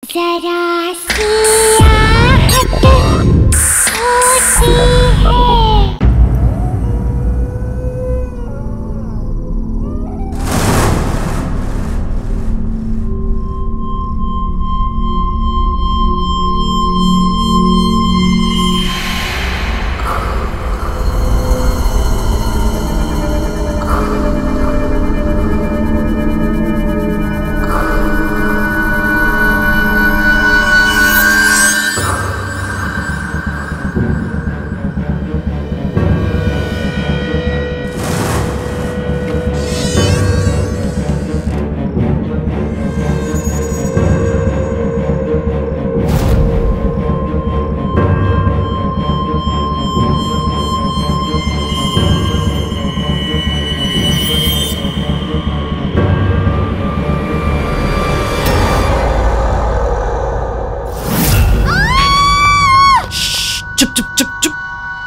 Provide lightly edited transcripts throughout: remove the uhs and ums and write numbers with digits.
जरा सियाहत होती है।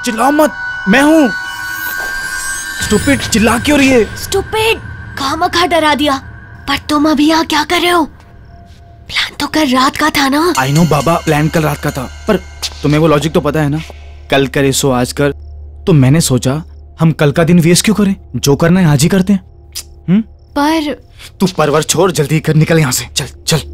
चिल्लाओ मत, मैं हूँ। स्टूपिड, चिल्ला क्यों रही है? स्टूपिड, खामखा डरा दिया। पर तुम अभी यहाँ क्या कर रहे हो? प्लान तो कल रात का था ना। आई नो बाबा, प्लान कल रात का था, पर तुम्हें वो लॉजिक तो पता है ना, कल करे सो आज कर। तो मैंने सोचा हम कल का दिन वेस्ट क्यों करें, जो करना है आज ही करते हैं। पर तू परवर छोड़, जल्दी कर, निकल यहाँ से, चल चल।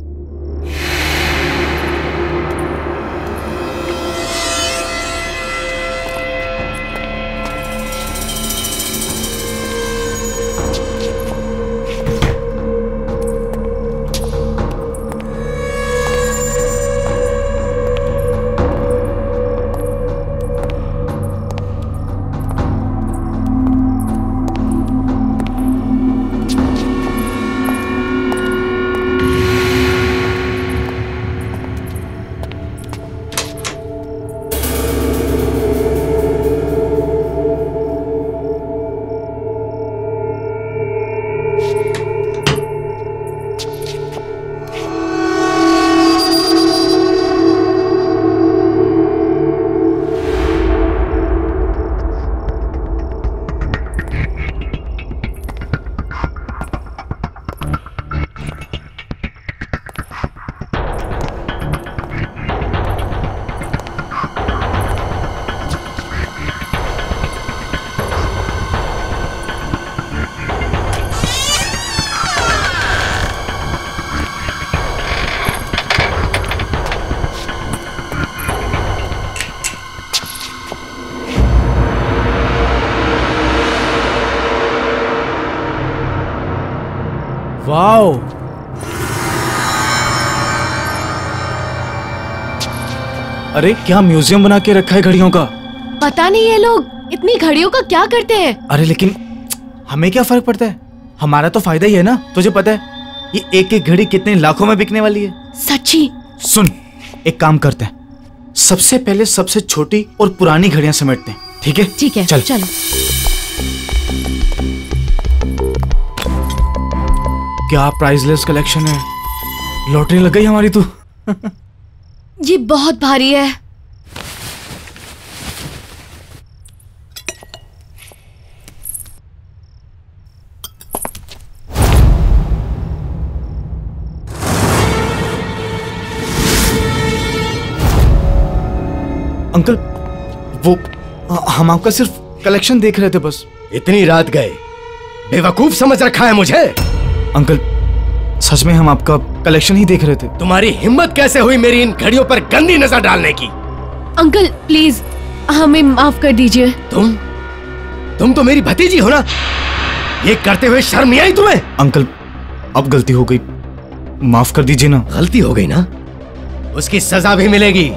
वाओ, अरे क्या म्यूजियम बना के रखा है घड़ियों का। पता नहीं ये लोग इतनी घड़ियों का क्या करते हैं। अरे लेकिन हमें क्या फर्क पड़ता है, हमारा तो फायदा ही है ना। तुझे पता है ये एक एक घड़ी कितने लाखों में बिकने वाली है। सच्ची? सुन, एक काम करते हैं, सबसे पहले सबसे छोटी और पुरानी घड़ियां समेटते हैं, ठीक है? ठीक है, चल चलो। क्या प्राइसलेस कलेक्शन है, लॉटरी लग गई हमारी तो। ये बहुत भारी है। अंकल, वो हम आपका सिर्फ कलेक्शन देख रहे थे बस। इतनी रात गए, बेवकूफ समझ रखा है मुझे? अंकल सच में हम आपका कलेक्शन ही देख रहे थे। तुम्हारी हिम्मत कैसे हुई मेरी इन घड़ियों पर गंदी नजर डालने की? अंकल प्लीज हमें माफ कर दीजिए। तुम तो मेरी भतीजी हो ना, ये करते हुए शर्म नहीं आई तुम्हें? अंकल अब गलती हो गई, माफ कर दीजिए ना। गलती हो गई ना, उसकी सजा भी मिलेगी।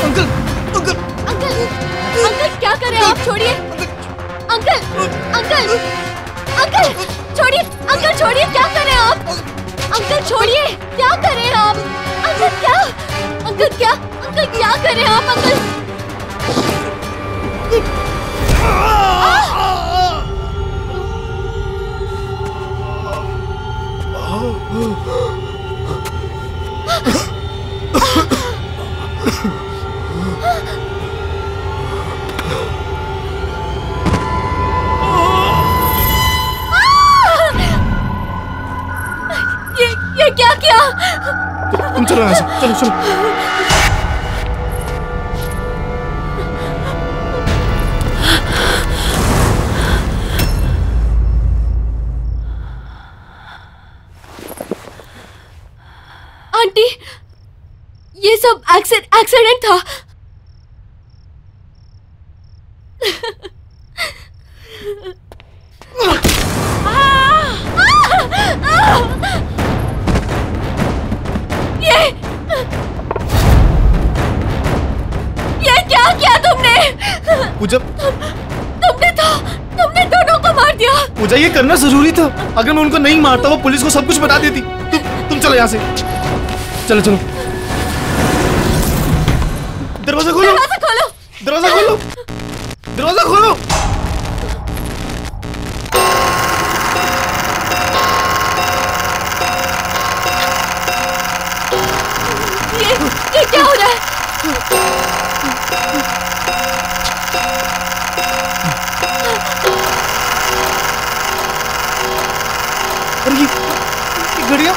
अंकल क्या कर रहे हैं आप? छोड़िए अंकल, अंकल अंकल छोड़िए, अंकल छोड़िए, क्या कर रहे हैं आप? अंकल छोड़िए, क्या कर रहे हैं आप? अंकल क्या कर रहे हैं आप? अंकल ये क्या क्या किया? तुम चलो यहाँ से, चलो चलो। आंटी, ये सब एक्सीडेंट था। ये क्या किया तुमने? पूजा, तुमने दोनों को मार दिया। पूजा ये करना जरूरी था। अगर मैं उनको नहीं मारता वो पुलिस को सब कुछ बता देती। तुम चलो यहाँ से, चलो चलो। दरवाजा खोलो, दरवाजा खोलो, दरवाजा खोलो, दरवाजा खोलो। ये क्या हो रहा है? और ये घड़ियाँ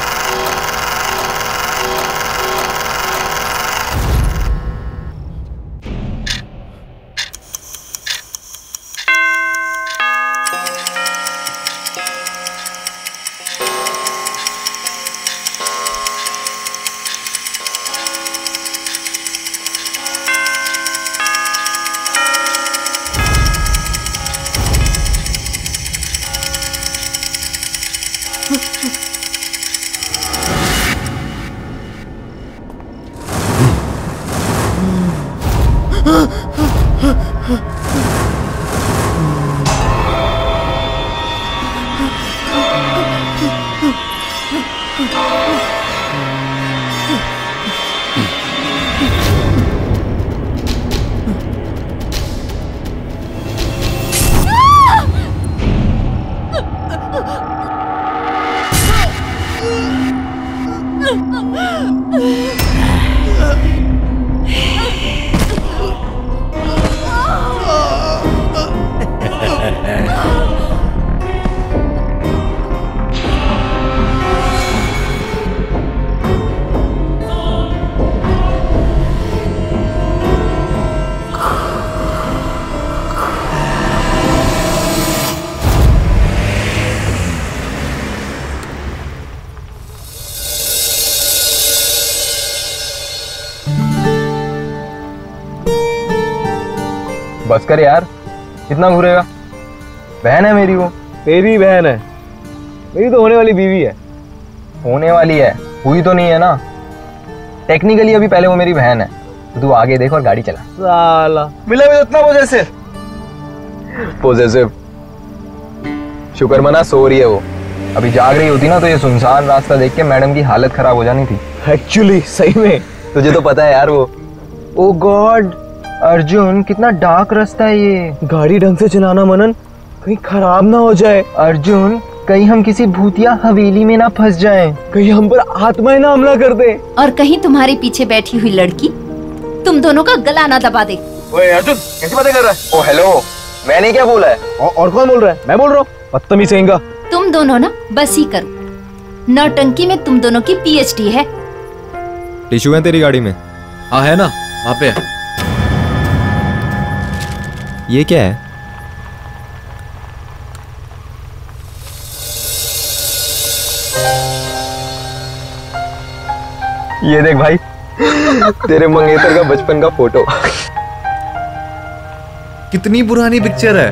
बस कर यार, कितना घूरेगा। बहन है मेरी, वो तेरी बहन है, मेरी तो होने वाली बीवी है। होने वाली है, हुई तो नहीं है ना। टेक्निकली अभी पहले वो मेरी बहन है। तो तू आगे देख और गाड़ी चला। साला मिला भी उतना पॉजेसिव। शुक्र मना सो रही है वो। अभी जाग रही होती ना तो ये सुनसान रास्ता देख के मैडम की हालत खराब हो जानी थी। एक्चुअली सही में तुझे तो पता है यार वो। ओ गॉड अर्जुन, कितना डार्क रास्ता है ये। गाड़ी ढंग से चलाना मनन, कहीं खराब ना हो जाए। अर्जुन, कहीं हम किसी भूतिया हवेली में ना फंस जाएं। कहीं हम पर आत्माएं ना हमला कर दे। और कहीं तुम्हारे पीछे बैठी हुई लड़की तुम दोनों का गला ना दबा दे। ओए अर्जुन, कैसी बातें कर रहा है? ओ हेलो, मैंने क्या बोला है? और कौन बोल रहा है? मैं बोल रहा हूँ। बदतमीज कहेंगा। तुम दोनों ना बस ही करो। नौटंकी में तुम दोनों की पीएचडी है। टिश्यू है तेरी गाड़ी में? हाँ है ना, वहाँ पे है। ये क्या है? ये देख भाई, तेरे मंगेतर का बचपन का फोटो। कितनी पुरानी पिक्चर है,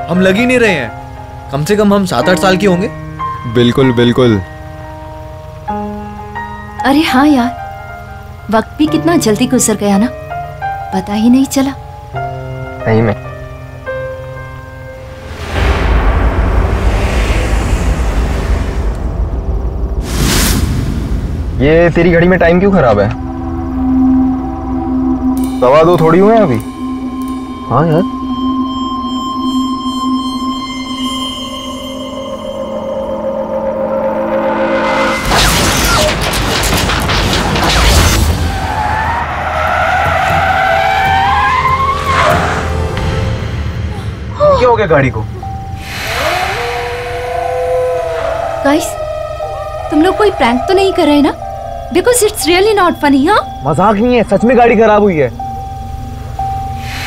हम लग ही नहीं रहे हैं। कम से कम हम 7-8 साल के होंगे। बिल्कुल बिल्कुल। अरे हाँ यार, वक्त भी कितना जल्दी गुजर गया ना, पता ही नहीं चला। सही में। ये तेरी घड़ी में टाइम क्यों खराब है? 2:15 थोड़ी हुए हैं अभी। हाँ यार, क्या हो गया गाड़ी को? गाइस, तुम लोग कोई प्रैंक तो नहीं कर रहे ना? Because it's really not funny. हाँ, मजाक नहीं है, सच में गाड़ी खराब हुई है।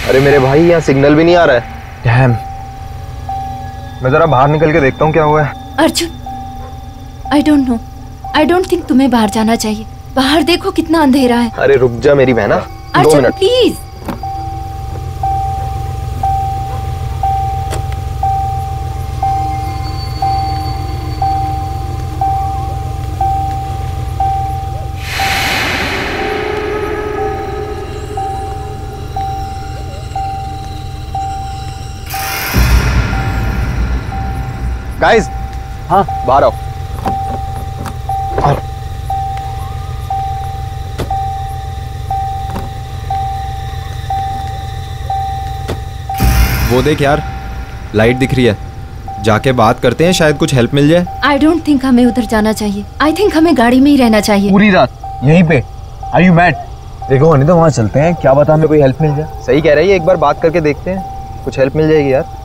अरे मेरे भाई, यहाँ सिग्नल भी नहीं आ रहा है। डैम। मैं जरा बाहर निकल के देखता हूँ क्या हुआ है। Arjun, I don't know, I don't think तुम्हें बाहर जाना चाहिए। बाहर देखो कितना अंधेरा है। अरे रुक जा मेरी बहना, 2 अर्जुन मिनट। प्लीज। गाइस, हाँ बाहर आओ। वो देख यार, लाइट दिख रही है। जाके बात करते हैं, शायद कुछ हेल्प मिल जाए। आई डोंट थिंक हमें उधर जाना चाहिए। आई थिंक हमें गाड़ी में ही रहना चाहिए। पूरी रात यहीं पे? Are you mad? देखो नहीं तो वहाँ चलते हैं, क्या पता हमें कोई हेल्प मिल जाए। सही कह रही है, एक बार बात करके देखते हैं, कुछ हेल्प मिल जाएगी यार।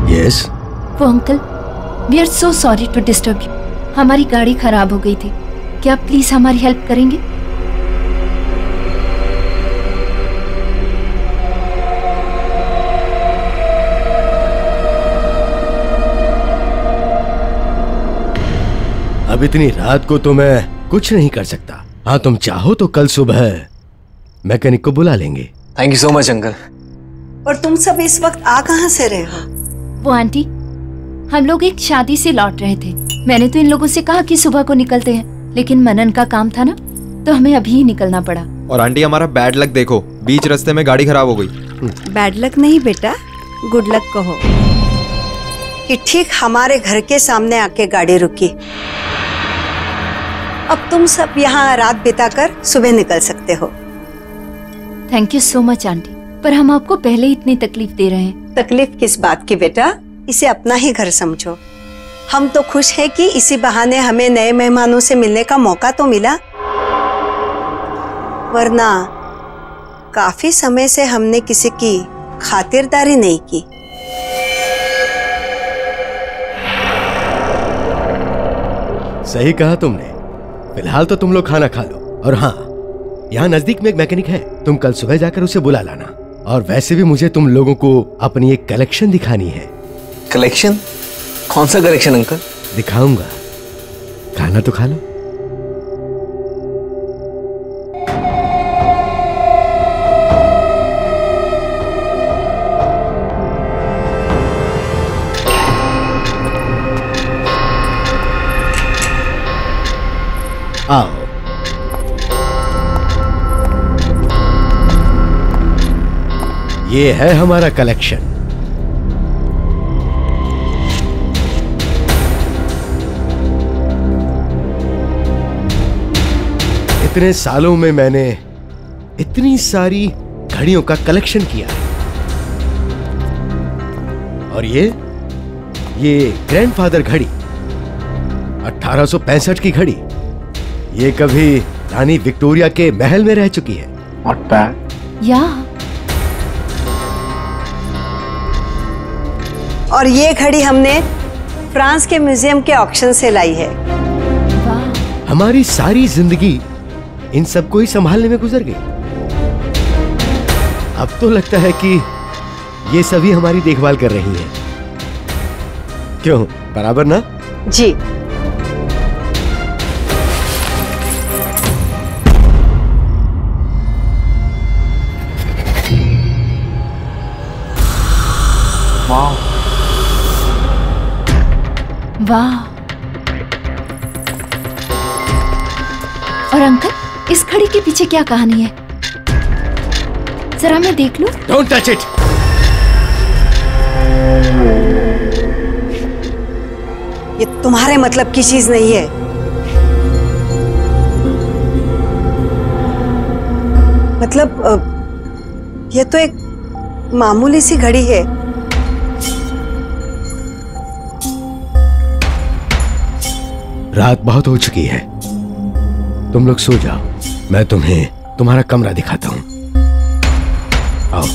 यस। वो uncle, we are so sorry to disturb you. हमारी गाड़ी खराब हो गई थी, क्या आप प्लीज हमारी हेल्प करेंगे? अब इतनी रात को तो मैं कुछ नहीं कर सकता। हाँ, तुम चाहो तो कल सुबह मैकेनिक को बुला लेंगे। Thank you so much uncle. और तुम सब इस वक्त आ कहाँ से रहे हो? वो आंटी, हम लोग एक शादी से लौट रहे थे। मैंने तो इन लोगों से कहा कि सुबह को निकलते हैं, लेकिन मनन का काम था ना, तो हमें अभी ही निकलना पड़ा। और आंटी, हमारा बैड लक देखो, बीच रास्ते में गाड़ी खराब हो गई। बैड लक नहीं बेटा, गुड लक कहो कि ठीक हमारे घर के सामने आके गाड़ी रुकी। अब तुम सब यहाँ रात बिताकर सुबह निकल सकते हो। Thank you so much aunty, पर हम आपको पहले ही इतनी तकलीफ दे रहे हैं। तकलीफ किस बात की बेटा, इसे अपना ही घर समझो। हम तो खुश हैं कि इसी बहाने हमें नए मेहमानों से मिलने का मौका तो मिला, वरना काफी समय से हमने किसी की खातिरदारी नहीं की। सही कहा तुमने। फिलहाल तो तुम लोग खाना खा लो। और हाँ, यहाँ नजदीक में एक मैकेनिक है, तुम कल सुबह जाकर उसे बुला लाना। और वैसे भी मुझे तुम लोगों को अपनी एक कलेक्शन दिखानी है। कलेक्शन? कौन सा कलेक्शन अंकल? दिखाऊंगा, खाना तो खा लो। आओ। ये है हमारा कलेक्शन। इतने सालों में मैंने इतनी सारी घड़ियों का कलेक्शन किया है। और ये ग्रैंडफादर घड़ी, 1865 की घड़ी। ये कभी रानी विक्टोरिया के महल में रह चुकी है। Not bad। या और ये घड़ी हमने फ्रांस के म्यूजियम के ऑक्शन से लाई है। वाह, हमारी सारी जिंदगी इन सबको ही संभालने में गुजर गई। अब तो लगता है कि ये सभी हमारी देखभाल कर रही हैं। क्यों, बराबर ना? जी। वाह वाह। और अंकल, इस घड़ी के पीछे क्या कहानी है? जरा मैं देख लूं। Don't touch it. ये तुम्हारे मतलब की चीज नहीं है। मतलब ये तो एक मामूली सी घड़ी है। रात बहुत हो चुकी है, तुम लोग सो जाओ। मैं तुम्हें तुम्हारा कमरा दिखाता हूं। आओ।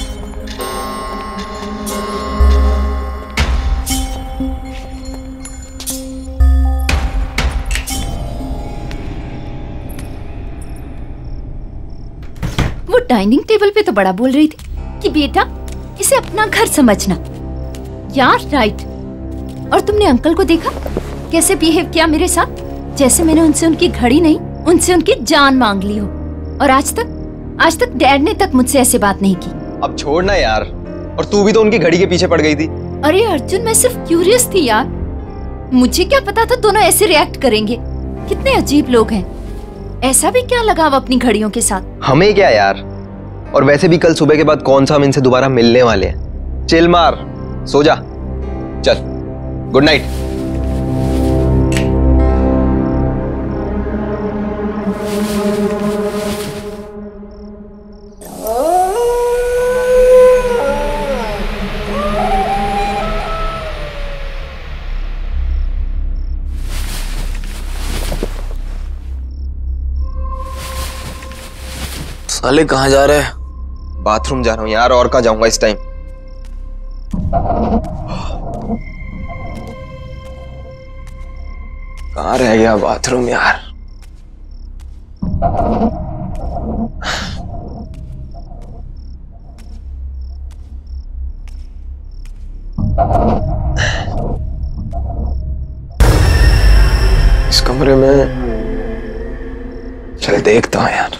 वो डाइनिंग टेबल पे तो बड़ा बोल रही थी कि बेटा इसे अपना घर समझना। यार राइट। और तुमने अंकल को देखा कैसे बिहेव किया मेरे साथ, जैसे मैंने उनसे उनकी घड़ी नहीं, उनसे उनकी जान मांग ली हो। और आज तक डैड ने तक मुझसे ऐसे बात नहीं की। अब छोड़ना यार। और तू भी तो उनकी घड़ी के पीछे पड़ गई थी। अरे अर्जुन, मैं सिर्फ क्यूरियस थी यार। मुझे क्या पता था दोनों ऐसे रिएक्ट करेंगे। कितने अजीब लोग हैं। ऐसा भी क्या लगाव अपनी घड़ियों के साथ? हमें क्या यार। और वैसे भी कल सुबह के बाद कौन सा हम इनसे दोबारा मिलने वाले हैं। चिल मार, सो जा। चल, गुड नाइट। साले कहाँ जा रहे हैं? बाथरूम जा रहा हूँ यार, और कहाँ जाऊंगा इस टाइम। कहाँ रह गया बाथरूम यार। इस कमरे में चल देखता हूँ यार।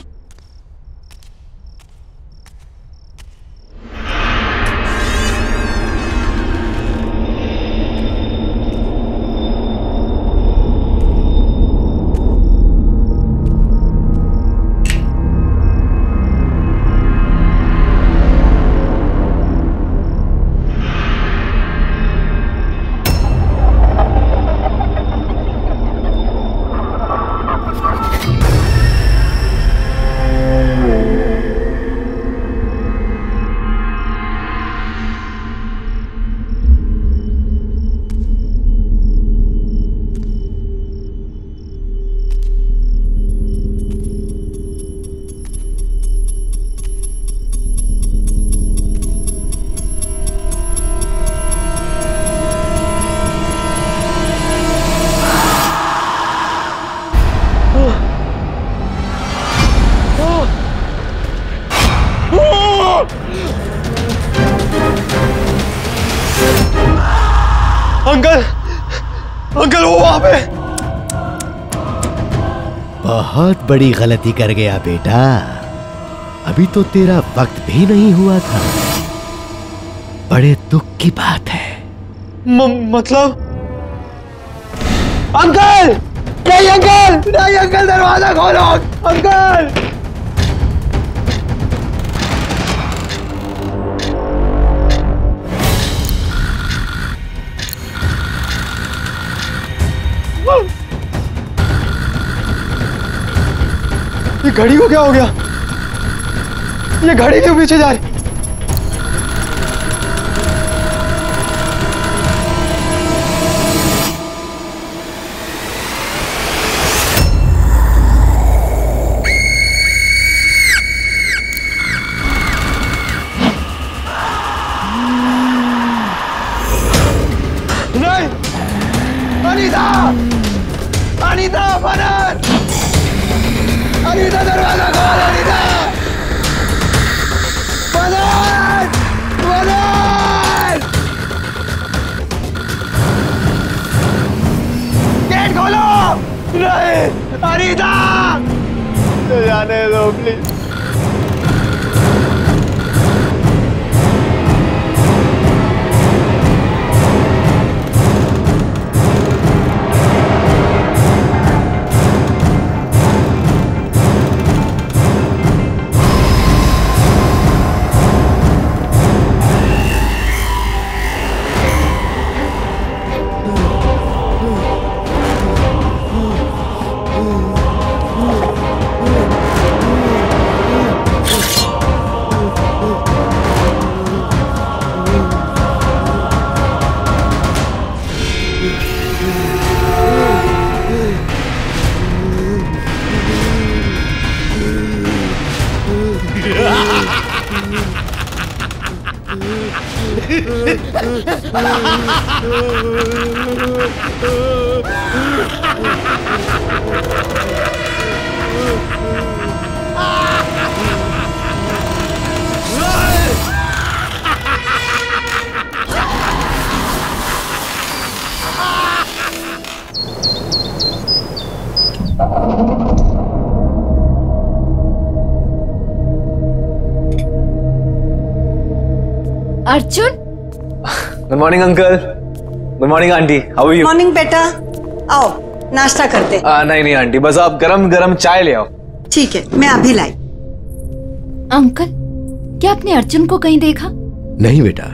अंकल वो वहां पे। बहुत बड़ी गलती कर गया बेटा। अभी तो तेरा वक्त भी नहीं हुआ था। बड़े दुख की बात है। मतलब अंकल नहीं, अंकल नहीं, अंकल दरवाजा खोलो अंकल। ये घड़ी को क्या हो गया? ये घड़ी क्यों पीछे जा रही? नहीं, अनीता, अनीता बनन, अनीता दरवाजा खोल, अनीता, बनन, बनन, गेट खोलो। नहीं, अनीता, जाने दो please. Arjun. Good morning uncle. Good morning aunty, how are you? Morning बेटा, आओ नाश्ता करते। नहीं नहीं आंटी, बस आप गरम गरम चाय ले आओ। ठीक है, मैं अभी लाई। अंकल, क्या आपने अर्जुन को कहीं देखा? नहीं बेटा।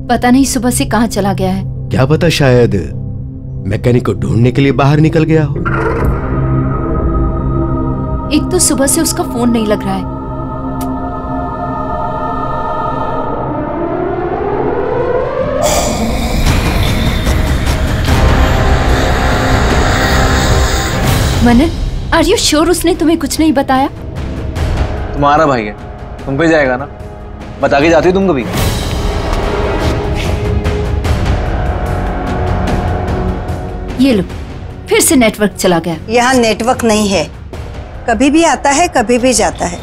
पता नहीं सुबह से कहाँ चला गया है। क्या पता, शायद मैकेनिक को ढूंढने के लिए बाहर निकल गया हो। एक तो सुबह से उसका फोन नहीं लग रहा है। मनन, आर यू श्योर उसने तुम्हें कुछ नहीं बताया? तुम्हारा भाई है, तुम पे जाएगा ना। बता के जाती हो तुम कभी? ये लो, फिर से नेटवर्क चला गया। यहाँ नेटवर्क नहीं है, कभी भी आता है कभी भी जाता है।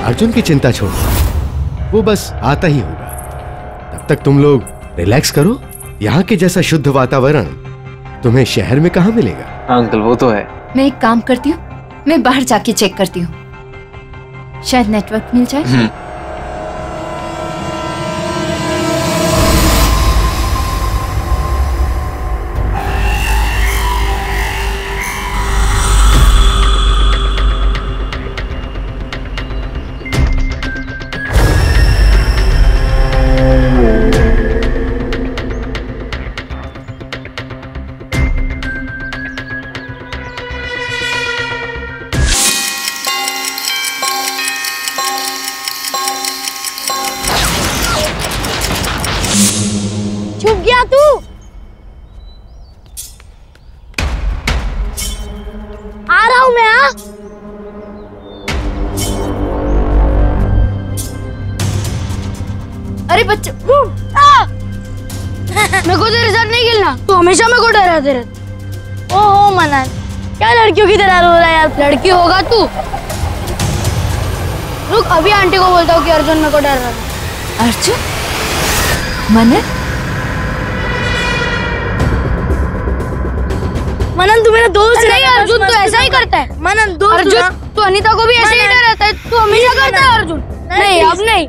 अर्जुन की चिंता छोड़ो, वो बस आता ही होगा। तब तक तुम लोग रिलैक्स करो। यहाँ के जैसा शुद्ध वातावरण तुम्हें शहर में कहाँ मिलेगा। अंकल वो तो है। मैं एक काम करती हूँ, मैं बाहर जाके चेक करती हूँ, शायद नेटवर्क मिल जाए। छुप गया तू? आ रहा हूं मैं। हाँ, अरे बच्चे, मेरे को तेरे साथ नहीं खेलना, तू हमेशा मेरे को डराते रहता। ओहो मनन, क्या लड़कियों की तरह रो रहा है यार? लड़की होगा तू। रुक, अभी आंटी को बोलता हूँ कि अर्जुन मेरे को डर रहा है। अर्जुन? मनन? मनन तू मेरा दोस्त नहीं, अर्जुन तो ऐसा ही करता है। मनन दोस्त अर्जुन, तू अनीता को भी ऐसे ही डराता है, तू हमेशा करता है। अर्जुन नहीं, अब नहीं।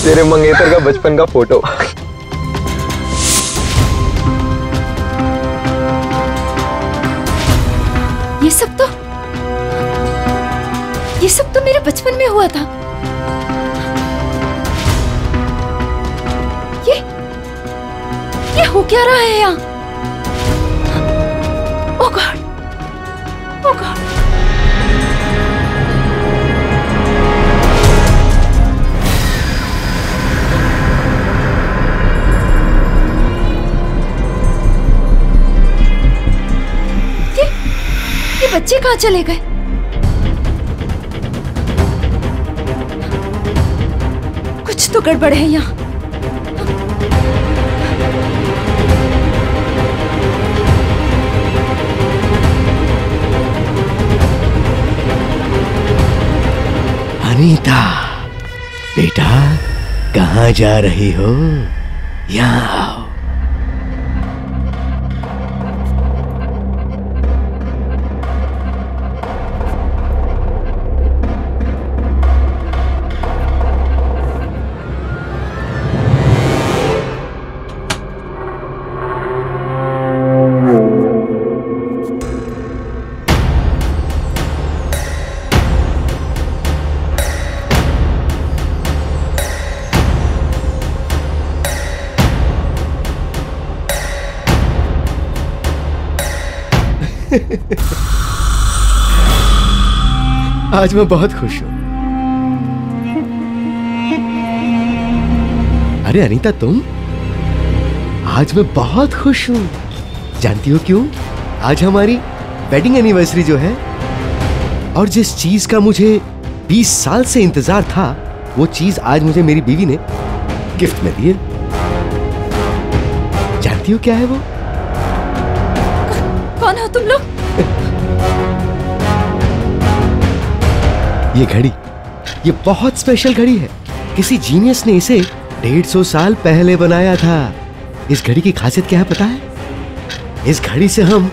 तेरे मंगेतर का बचपन का फोटो। ये सब तो मेरे बचपन में हुआ था। ये हो क्या रहा है यहाँ? ओह गॉड, ओह गॉड। ये बच्चे कहाँ चले गए? कुछ तो गड़बड़ है यहाँ। अनीता, बेटा कहाँ जा रही हो? यहाँ आओ। आज मैं बहुत खुश हूं। अरे अनीता, तुम? आज मैं बहुत खुश हूं। जानती हो क्यों? आज हमारी वेडिंग एनिवर्सरी जो है, और जिस चीज का मुझे 20 साल से इंतजार था, वो चीज आज मुझे मेरी बीवी ने गिफ्ट में दी है। जानती हो क्या है वो? कौन हो तुम लोग? ये घड़ी, ये बहुत स्पेशल घड़ी है। किसी जीनियस ने इसे 150 साल पहले बनाया था। इस घड़ी की खासियत क्या है पता है? इस घड़ी से हम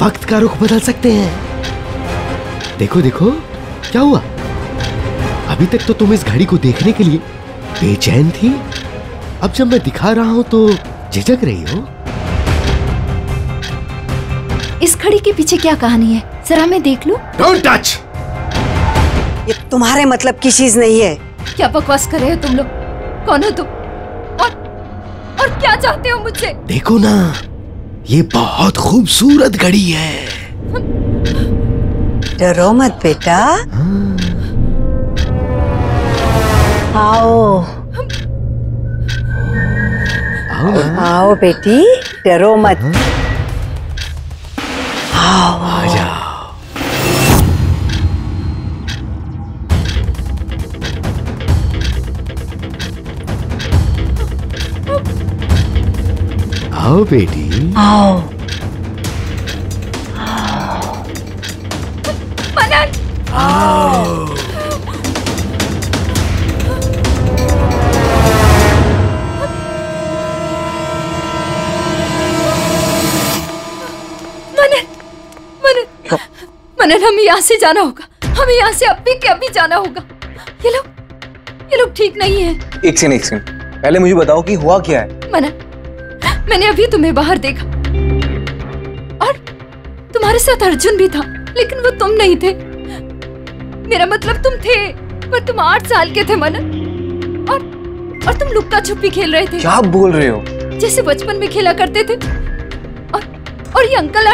वक्त का रुख बदल सकते हैं। देखो देखो क्या हुआ? अभी तक तो तुम इस घड़ी को देखने के लिए बेचैन थी, अब जब मैं दिखा रहा हूं तो झिझक रही हो। इस घड़ी के पीछे क्या कहानी है, जरा मैं देख लूं। Don't touch! ये तुम्हारे मतलब की चीज नहीं है। क्या बकवास कर रहे हो तुम लोग? कौन हो तुम? और क्या चाहते हो मुझसे? देखो ना, ये बहुत खूबसूरत घड़ी है। डरो मत बेटा, आओ आओ ना। आओ बेटी, डरो मत। आओ आ जाओ। आओ बेटी, आओ। मनन! मनन, हमें यहाँ से जाना होगा। हमें यहाँ से अभी के अभी जाना होगा। ये लोग ठीक नहीं है। एक सेकंड, पहले मुझे बताओ कि हुआ क्या है। मनन, मैंने अभी तुम्हें बाहर देखा और तुम्हारे साथ अर्जुन भी था, लेकिन वो तुम नहीं थे। मेरा मतलब तुम थे, पर तुम 8 साल के थे मनन, और तुम लुक्का छुपी खेल रहे थे। क्या बोल रहे हो? जैसे बचपन में खेला करते थे। और ये अंकल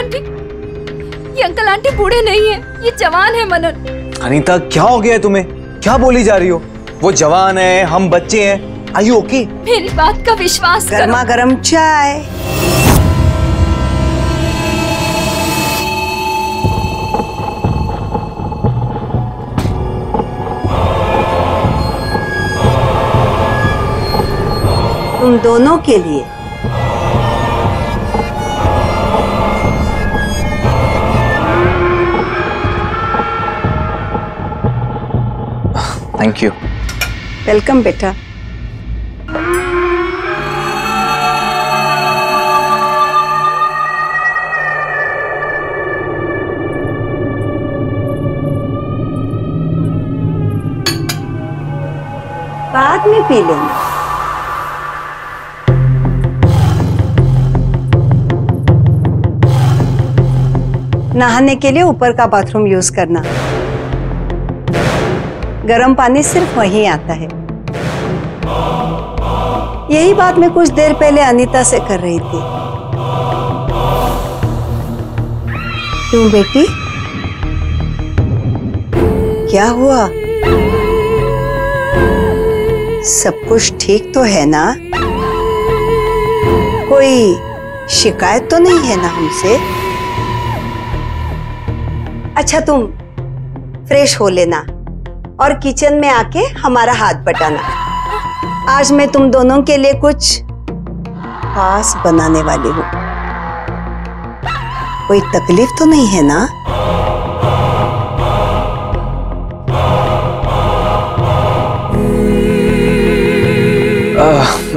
आंटी बूढ़े नहीं है, ये जवान है मनन। अनीता, क्या हो गया है तुम्हें? क्या बोली जा रही हो? वो जवान है, हम बच्चे हैं। Are you okay? मेरी बात का विश्वास करो। गर्मा गर्म चाय। तुम दोनों के लिए। Thank you. वेलकम बेटा। बाद में पी लेना। नहाने के लिए ऊपर का बाथरूम यूज करना। गर्म पानी सिर्फ वहीं आता है। यही बात मैं कुछ देर पहले अनीता से कर रही थी। क्यों बेटी, क्या हुआ? सब कुछ ठीक तो है ना? कोई शिकायत तो नहीं है ना हमसे? अच्छा, तुम फ्रेश हो लेना और किचन में आके हमारा हाथ बटाना। आज मैं तुम दोनों के लिए कुछ खास बनाने वाली हूँ। कोई तकलीफ तो नहीं है ना?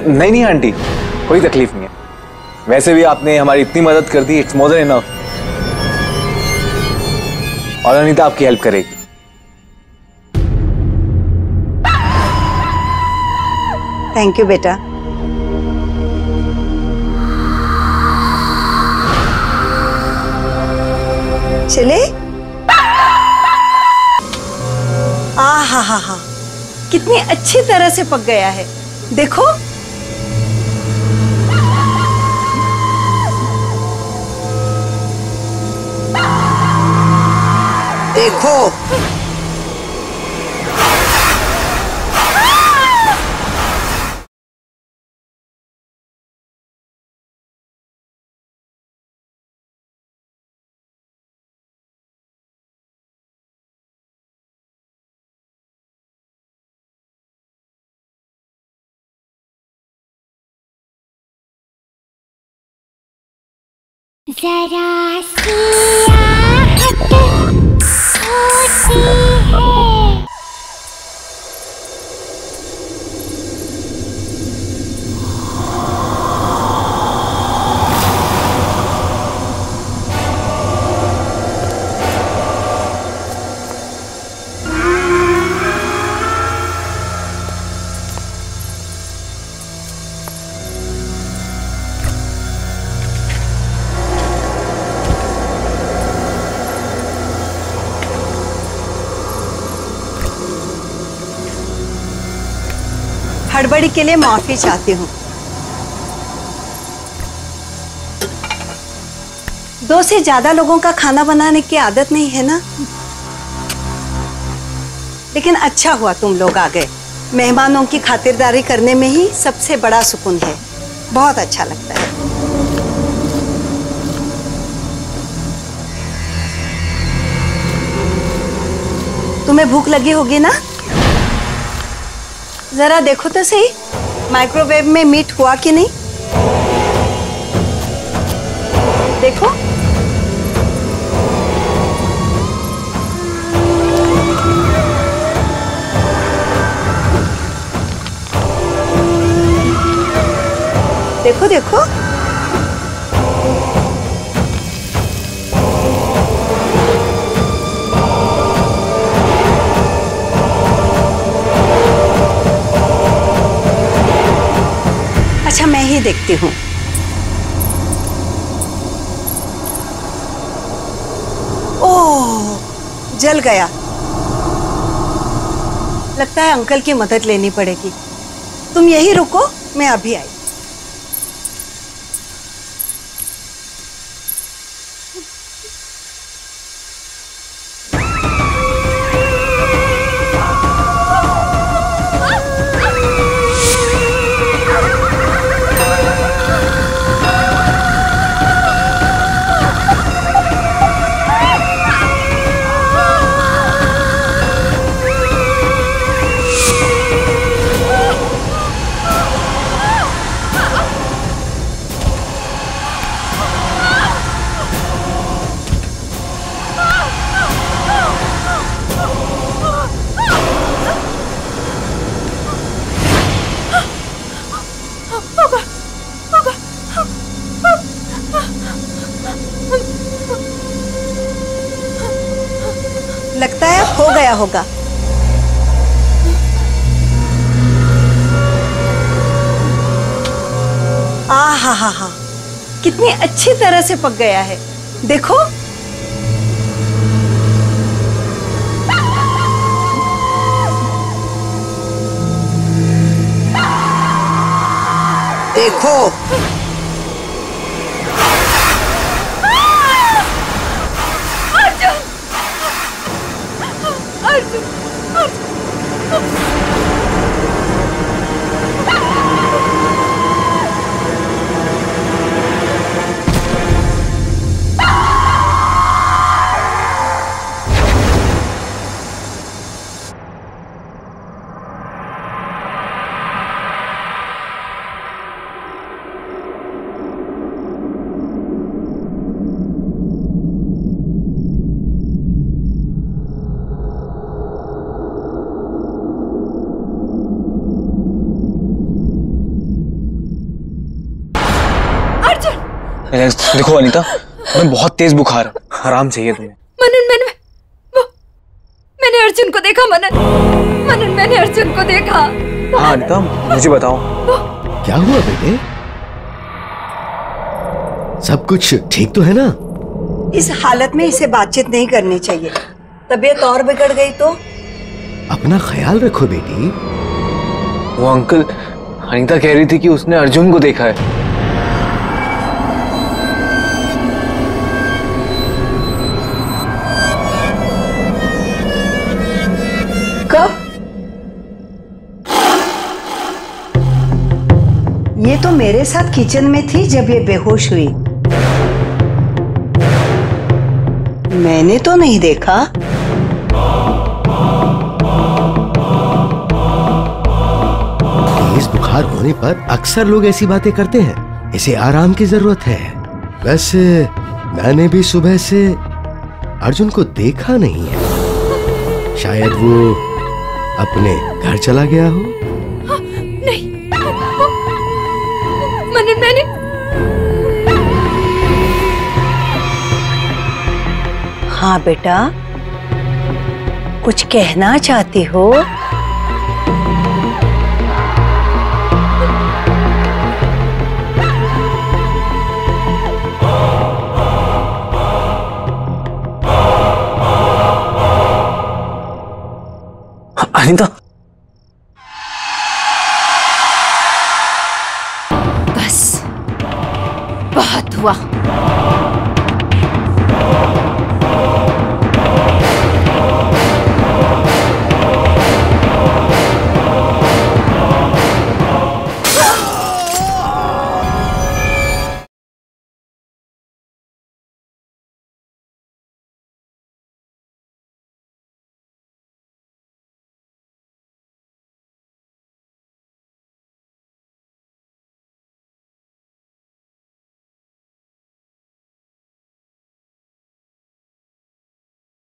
नहीं आंटी, कोई तकलीफ नहीं है। वैसे भी आपने हमारी इतनी मदद कर दी, इट्स मोर देन इनफ। और अनीता आपकी हेल्प करेगी। थैंक यू बेटा। चले? हा, कितनी अच्छी तरह से पक गया है, देखो। देखो जरा सी आहट होती है। हड़बड़ी के लिए माफी चाहती हूँ। 2 से ज्यादा लोगों का खाना बनाने की आदत नहीं है ना, लेकिन अच्छा हुआ तुम लोग आ गए। मेहमानों की खातिरदारी करने में ही सबसे बड़ा सुकून है। बहुत अच्छा लगता है। तुम्हें भूख लगी होगी ना? जरा देखो तो सही, माइक्रोवेव में मीट हुआ कि नहीं। देखो। देखो देखो। अच्छा, मैं ही देखती हूँ। ओह, जल गया। लगता है अंकल की मदद लेनी पड़ेगी। तुम यही रुको, मैं अभी आई। लगता है हो गया होगा। हा हा हा, कितनी अच्छी तरह से पक गया है। देखो। देखो। देखो अनीता, मैं बहुत तेज बुखार है, आराम चाहिए तुम्हें। मनन, मैंने अर्जुन को देखा। मनन, मैंने अर्जुन को देखा। हाँ अनीता, मुझे बताओ क्या हुआ बेटे? सब कुछ ठीक तो है ना? इस हालत में इसे बातचीत नहीं करनी चाहिए। तबीयत और बिगड़ गई तो? अपना ख्याल रखो बेटी। वो अंकल, अनीता कह रही थी कि उसने अर्जुन को देखा है। कब? ये तो मेरे साथ किचन में थी जब ये बेहोश हुई। मैंने तो नहीं देखा। तेज बुखार होने पर अक्सर लोग ऐसी बातें करते हैं। इसे आराम की जरूरत है। वैसे मैंने भी सुबह से अर्जुन को देखा नहीं है। शायद वो अपने घर चला गया हो। नहीं, मैंने हाँ बेटा, कुछ कहना चाहती हो? अनिता, बस बहुत हुआ।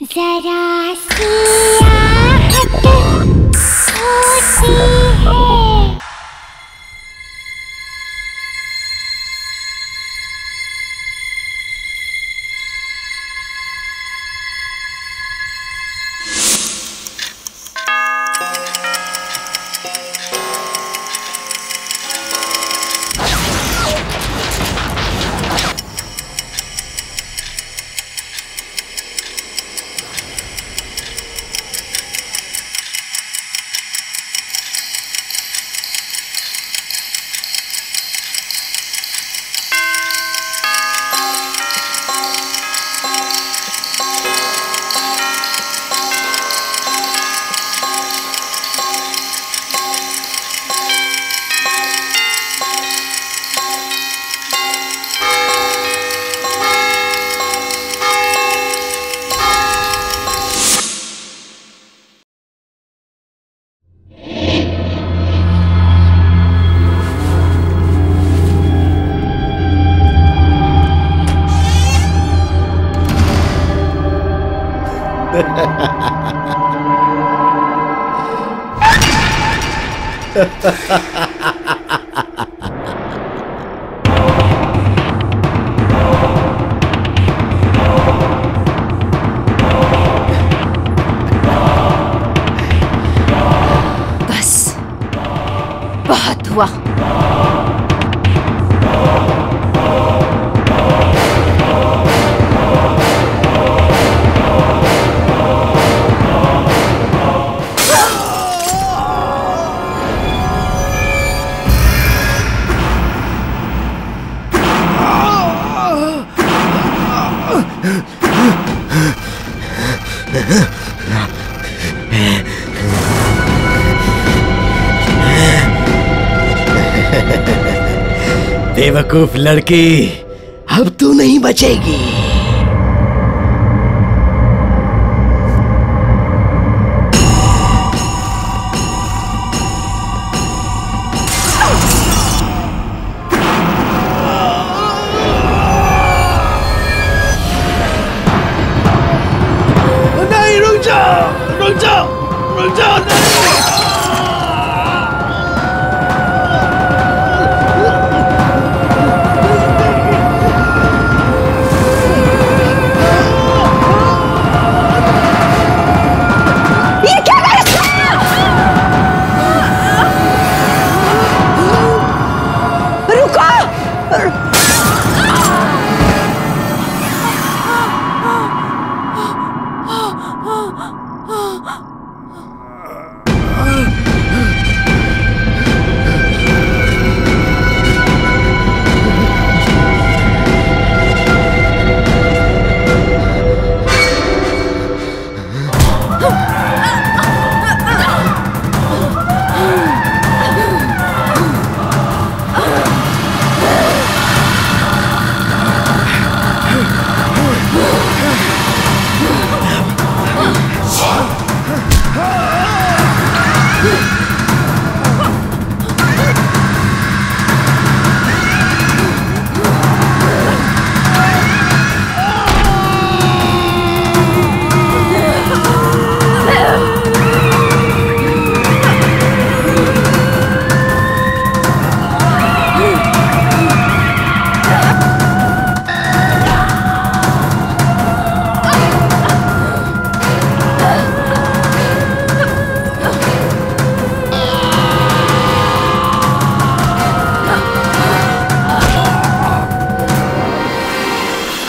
जरा सी आहट होती है। बस बहुत हुआ। बेवकूफ लड़की, अब तू नहीं बचेगी। नहीं, रुक जाओ, रुक जाओ, रुक जाओ, नहीं।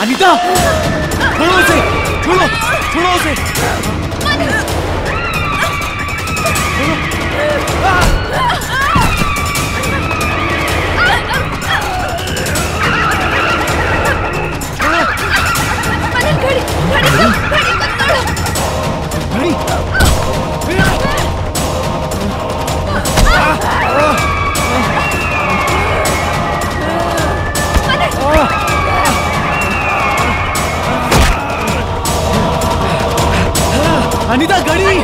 अनीता, छोड़ो उसे, छोड़ो, छोड़ो उसे। अनीता, गाड़ी।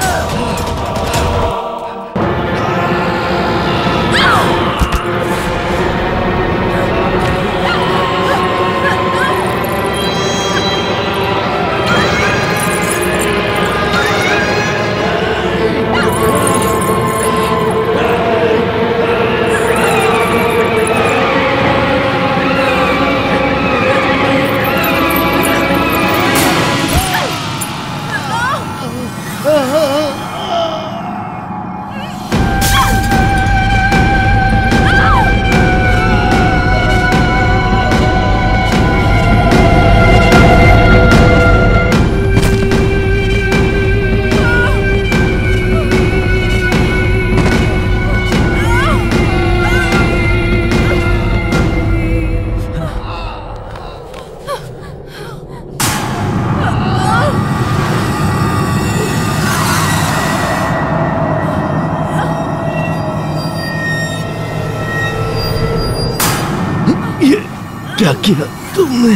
क्या किया तुमने?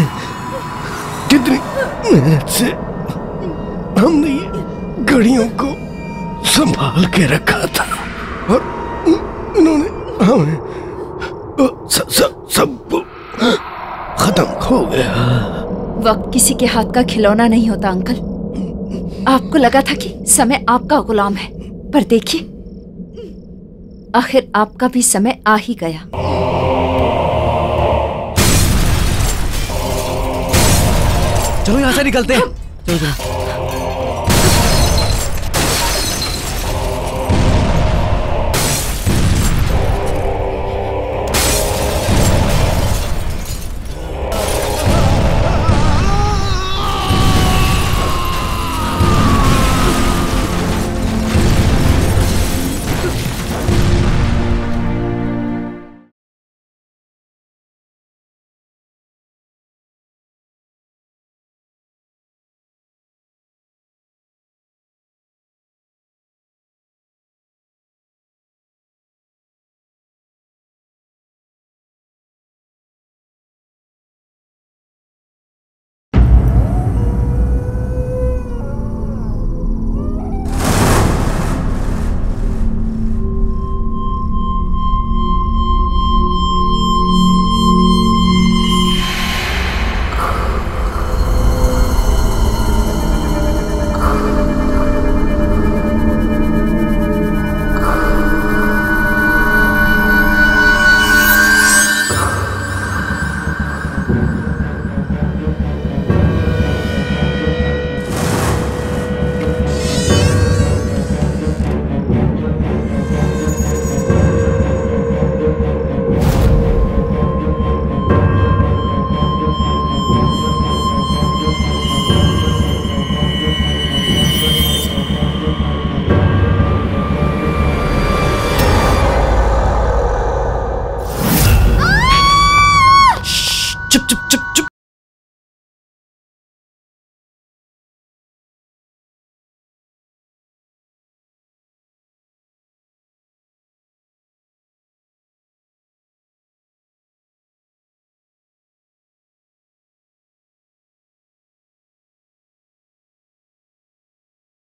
कितनी मेहनत से हमने ये घड़ियों को संभाल के रखा था और इन्होंने हमें सब खत्म हो गया। वक्त किसी के हाथ का खिलौना नहीं होता अंकल। आपको लगा था कि समय आपका गुलाम है, पर देखिए आखिर आपका भी समय आ ही गया। चलो यहाँ से निकलते हैं। चलो चलो।